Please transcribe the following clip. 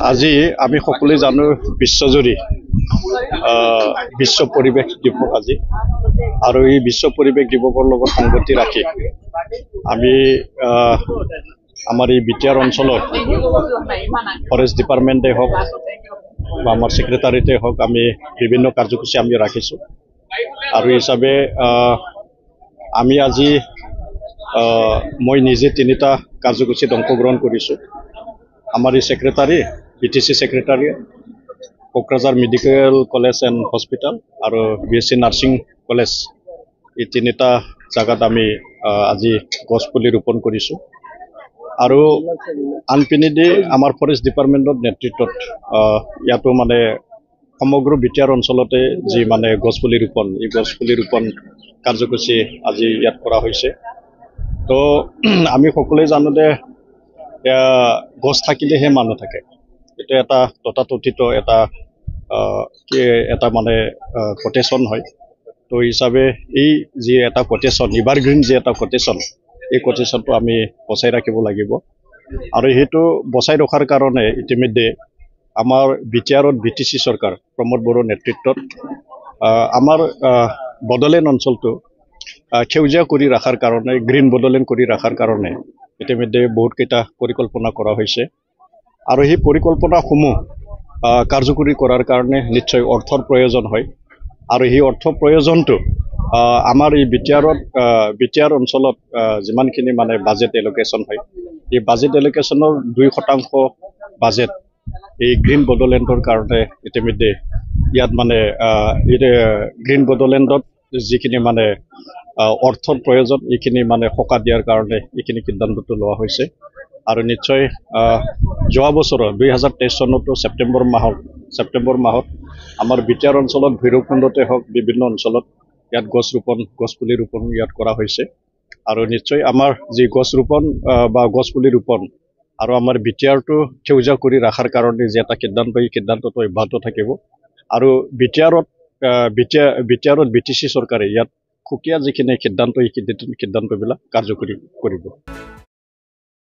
আজি আমি সকলোৱে জানো বিশ্বজুৰি বিশ্ব পৰিৱেশ দিৱস আজি আৰু এই বিশ্ব পৰিৱেশ দিৱসৰ লগত সংগতি ৰাখি আমি আমাৰ এই বিটিআৰ অঞ্চলত ফৰেষ্ট ডিপাৰ্টমেণ্টে হওক বা আমাৰ ছেক্ৰেটাৰীতে হওক আমি বিভিন্ন কাৰ্যসূচী আমি ৰাখিছোঁ আৰু হিচাপে আমি আজি মই নিজে তিনিটা কাৰ্যসূচীত অংশগ্ৰহণ কৰিছোঁ। আমাৰ এই secretary BTC secretary Kokrajhar medical college and hospital আৰু BSc নাৰ্ছিং কলেজ এই তিনিটা জাগাত আমি আজি গছপুলি ৰোপণ কৰিছোঁ আৰু আনপিনেদি আমাৰ ফৰেষ্ট ডিপাৰ্টমেণ্টৰ নেতৃত্বত ইয়াতো মানে সমগ্ৰ বিটিআৰ অঞ্চলতে যি মানে গছপুলি ৰোপণ এই গছপুলি ৰোপণ কাৰ্যসূচী আজি ইয়াত কৰা হৈছে। তো আমি সকলোৱে জানো যে গছ থাকিলেহে মানুহ থাকে, এটা এটা তথাকথিত এটা মানে কোটেশ্যন হয়। তো হিচাপে এই যি এটা কোটেশ্যন এভাৰগ্ৰীণ যি এটা কোটেশ্যন এই কোটেশ্যনটো আমি বচাই ৰাখিব লাগিব আৰু সেইটো বচাই ৰখাৰ কাৰণে ইতিমধ্যে আমাৰ বিটিআৰত BTC চৰকাৰ প্ৰমোদ বড়োৰ নেতৃত্বত আমাৰ বড়োলেণ্ড অঞ্চলটো সেউজীয়া কৰি ৰখাৰ কাৰণে গ্ৰীণ বড়োলেণ্ড কৰি ৰখাৰ কাৰণে ইতিমধ্যে বহুতকেইটা পৰিকল্পনা কৰা হৈছে আৰু সেই পৰিকল্পনাসমূহ কাৰ্যকৰী কৰাৰ কাৰণে নিশ্চয় অৰ্থৰ প্ৰয়োজন হয় আৰু সেই অৰ্থ প্ৰয়োজনটো আমাৰ এই বিটিআৰ অঞ্চলত যিমানখিনি মানে বাজেট এলোকেশ্যন হয় এই বাজেট এলোকেশ্যনৰ 2% বাজেট এই গ্ৰীণ বড়োলেণ্ডৰ কাৰণে ইতিমধ্যে ইয়াত মানে গ্ৰীণ বড়োলেণ্ডত যিখিনি মানে অৰ্থৰ প্ৰয়োজন এইখিনি মানে সকাহ দিয়াৰ কাৰণে এইখিনি সিদ্ধান্তটো লোৱা হৈছে আৰু নিশ্চয় যোৱা বছৰৰ 2023 চনতো ছেপ্টেম্বৰ মাহত আমাৰ বিটিআৰ অঞ্চলত ভৈৰৱকুণ্ডতে হওক বিভিন্ন অঞ্চলত ইয়াত গছপুলি ৰোপণ ইয়াত কৰা হৈছে আৰু নিশ্চয় আমাৰ যি গছ ৰোপণ বা গছপুলি ৰোপণ আৰু আমাৰ বিটিআৰটো সেউজীয়া কৰি ৰখাৰ কাৰণে যে এটা সিদ্ধান্ত এই সিদ্ধান্তটো অব্যাহত থাকিব আৰু বিটিআৰত BTC চৰকাৰে ইয়াত সুকীয়া যিখিনি সিদ্ধান্ত এই সিদ্ধান্তবিলাক কাৰ্যকৰী কৰিব।